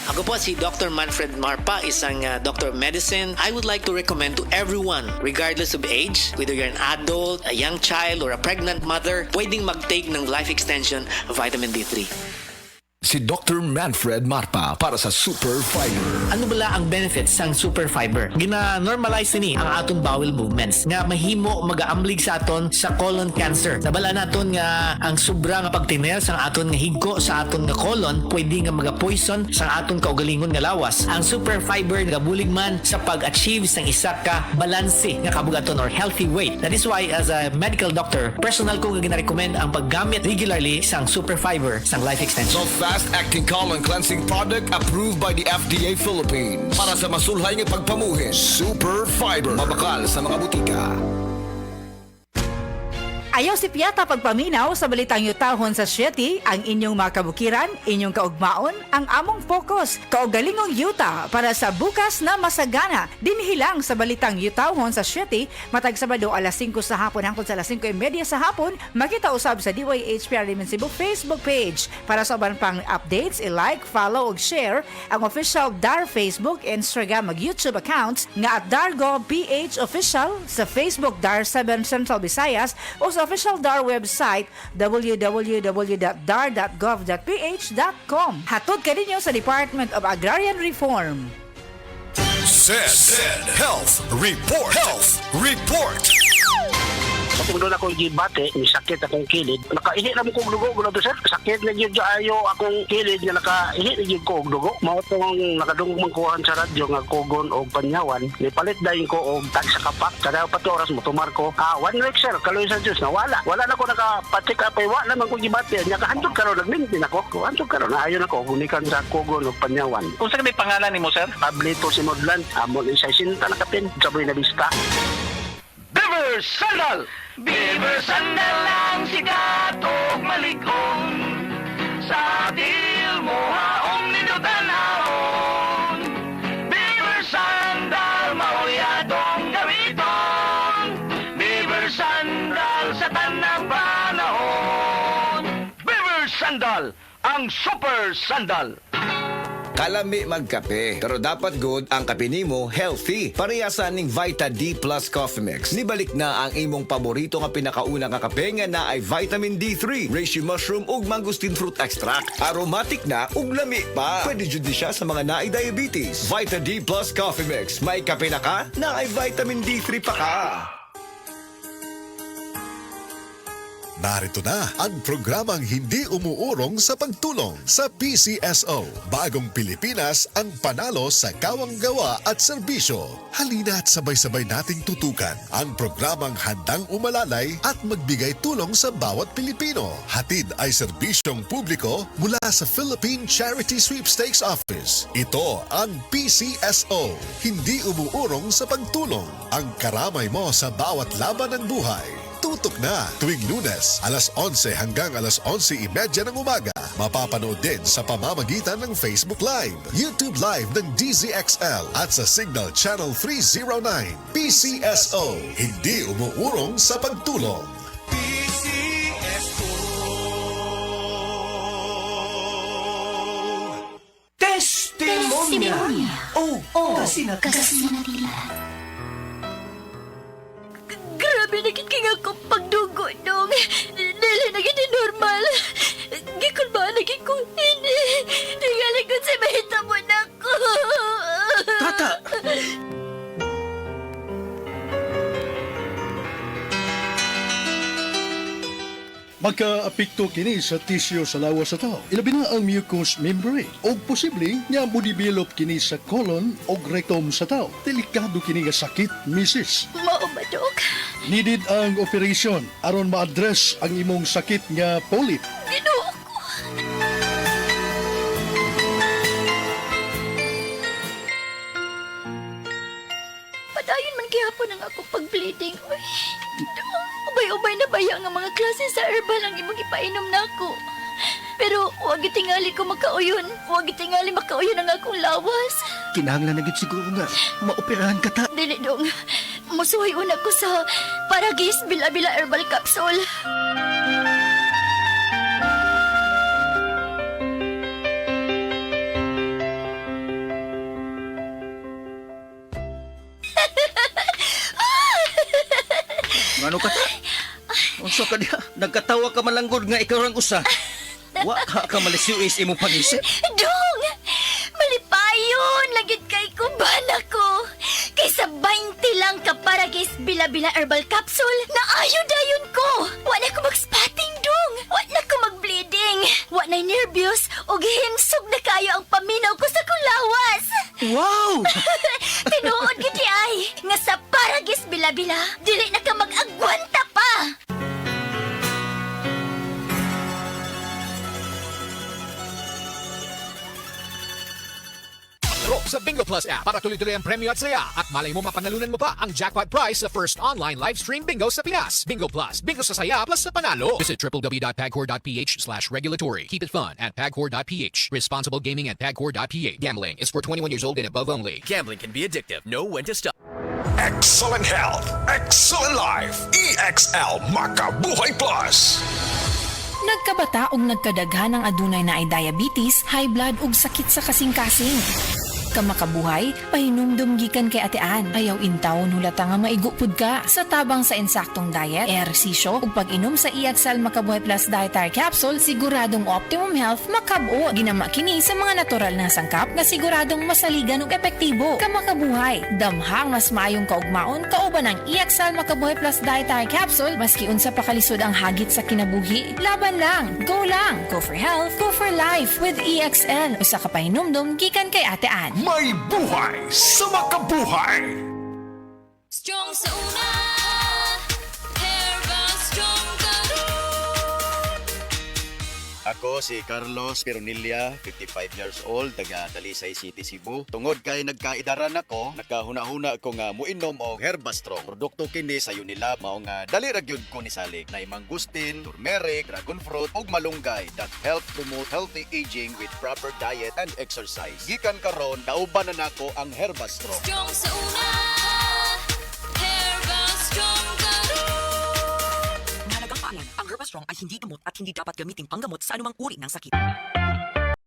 Ako po si Dr. Manfred Marpa, isang Doctor of Medicine. I would like to recommend to everyone, regardless of age, whether you're an adult, a young child, or a pregnant mother, pwedeng mag-take ng Life Extension Vitamin D3. Si Dr. Manfred Marpa para sa Super Fiber. Ano bala ang benefits sang super fiber? Gina-normalize ni ang aton bowel movements nga mahimo mag-aamblig sa aton sa colon cancer. Nabala naton nga ang sobra nga pagtiner sa aton nga higko sa aton nga colon pwede nga maga-poison sa aton kaugalingon nga lawas. Ang super fiber nagabulig man sa pag-achieve sang isa ka balanse nga kabugaton or healthy weight. That is why as a medical doctor, personal ko nga gina-recommend ang paggamit regularly sang super fiber sang Life Extension. Fast-acting colon cleansing product approved by the FDA Philippines. Para sa masulhay ng pagpamuhin, Super Fiber. Mabakal sa mga butika. Ayaw si Piata pagpaminaw sa balitang yutahon sa Sieti, ang inyong mga kabukiran, inyong kaugmaon, ang among focus, kaugalingong yuta para sa bukas na masagana. Dinhilang sa balitang yutahon sa Sieti, matag Sabado alas 5 sa hapon hangtod sa alas 5:30 sa hapon, makita usab sa DYHPR Liman Cebu Facebook page. Para sa uban pang updates, i-like, follow ug share ang official DAR Facebook, Instagram ug YouTube accounts nga at Dargo PH Official sa Facebook DAR 7 Central Visayas o sa official DAR website www.dar.gov.ph.com. Hatod ka ninyo sa Department of Agrarian Reform. Said Health Report. Health Report. Kung doon akong gibate, may sakit akong kilid. Nakainit naman kong dugo, gula to sir. Sakit na yun ayo akong kilid nga nakainit na yun ko og dugo. Mao itong nakadungog kuhan sa radyo nga kugon o panyawan. Nipalit dahin ko og tag sa kapak. Kada 4 oras mo tumar ko. 1 week sir, kaloy sa Diyos na wala. Wala na ko nakapatik apay, wala naman kong gibate. Nakahandog karon nagmintin ako. Handog karon na ayon ako gunikan sa kugon o panyawan. Kung saan may pangalan ni mo, sir? Pablito si Modlan, amon isa sinta na kapin. Saboy na bista. Beaver Sandal! Beaver Sandal ang sikat o malikong sa til mo haong ninutanahon. Beaver Sandal mauyadong gamiton. Beaver Sandal sa tanang panahon. Beaver Sandal ang super sandal. Kalami magkape, pero dapat good ang kape nimo healthy. Parehasan ning Vita D Plus Coffee Mix. Nibalik na ang imong paborito nga pinakauna nga kape nga na ay vitamin D3, reishi mushroom ug mangosteen fruit extract. Aromatic na ug lami pa. Pwede jud ni siya sa mga naay diabetes. Vita D Plus Coffee Mix. May kape na ka, na ay vitamin D3 pa ka. Narito na ang programang hindi umuurong sa pagtulong sa PCSO. Bagong Pilipinas ang panalo sa kawang-gawa at serbisyo. Halina't sabay-sabay nating tutukan ang programang handang umalalay at magbigay tulong sa bawat Pilipino. Hatid ay serbisyong publiko mula sa Philippine Charity Sweepstakes Office. Ito ang PCSO. Hindi umuurong sa pagtulong. Ang karamay mo sa bawat laban ng buhay. Tutok na tuwing Lunes, alas 11 hanggang alas 11:30 ng umaga. Mapapanood din sa pamamagitan ng Facebook Live, YouTube Live ng DZXL at sa Signal Channel 309. PCSO, hindi umuurong sa pagtulong. Testimonia. Kasi na nila. Grabe na kit kaya ko pagdugo dong. Dili na kit normal. Gikon ba na ko? Hindi. Tingali ko sa mahitabo na ko. Tata! Magka-apekto kini sa tisyo sa lawas sa tao. Ilabi na ang mucous membrane. O posibleng nga mo develop kini sa colon o rectum sa tao. Delikado kini nga sakit, misis. Mao ba, Dok? Needed ang operation aron ma-address ang imong sakit nga polyp. Ginoo ko. Padayon man gihapon ang ako pag-bleeding. Uy, ubay-ubay na baya nga mga klase sa herbal ang imong ipainom nako. Pero huwag itingali ko makauyon. Huwag itingali makauyon ang akong lawas. Kinahanglan na gid siguro nga maoperahan ka ta. Dili dong. Musuhay una ko sa Paragis Bila-Bila Herbal Capsule. Ano ka ta? Unsa ka diha? Nagkatawa ka malanggod nga ikaw rang usa. Wa ka malisuis imong panisip. Dong! Malipayon! Lagit kay kuban ako! Kaysa 20 lang ka para guys bila-bila herbal capsule na dayon ko! Wa na ko mag-spotting, Dong! Wa na ko mag-bleeding! Wa na nervyos o gihimsog na kayo ang paminaw ko sa kulawas! Wow! Tinuod gidi ay! Nga sa para guys bila-bila, dili na ka mag-agwanta pa! Laro sa Bingo Plus app para tuloy-tuloy ang premyo at saya at malay mo mapanalunan mo pa ang jackpot prize sa first online live stream bingo sa Pinas. Bingo Plus, bingo sa saya plus sa panalo. Visit www.pagcor.ph/regulatory. Keep it fun at pagcor.ph. Responsible gaming at pagcor.ph. Gambling is for 21 years old and above only. Gambling can be addictive. Know when to stop. Excellent health, excellent life. EXL Makabuhay Plus. Nagkabata ug nagkadaghan ang adunay na ay diabetes, high blood ug sakit sa kasing-kasing. Kamakabuhay, pahinumdum gikan kay atean. Ayaw intawon hulata nga maigupod ka. Sa tabang sa insaktong diet, ehersisyo ug pag-inom sa EXL Makabuhay Plus Dietary Capsule, siguradong optimum health makab-o. Ginama kini sa mga natural na sangkap nga siguradong masaligan ug epektibo. Kamakabuhay, damhang mas maayong kaugmaon kauban ang EXL Makabuhay Plus Dietary Capsule maski unsa pa kalisod ang hagit sa kinabuhi. Laban lang, go for health, go for life with EXL. Usa ka pahinumdum gikan kay atean. May buhay sa makabuhay. Strong sa una, Herbal Strong Ako si Carlos Pironilla, 55 years old, taga Talisay City, Cebu. Tungod kay nagkaidaran ako, nakahuna-huna ko nga muinom og Herbastrong. Produkto kini sa Unilab mao nga dali ra gyud ko ni salig na mangustin, turmeric, dragon fruit ug malunggay that help promote healthy aging with proper diet and exercise. Gikan karon nauban na nako ang Herbastrong. Strong sa una, Herbal Strong Mahalagang paalam, ang Herbastrong ay hindi gamot at hindi dapat gamitin panggamot sa anumang uri ng sakit.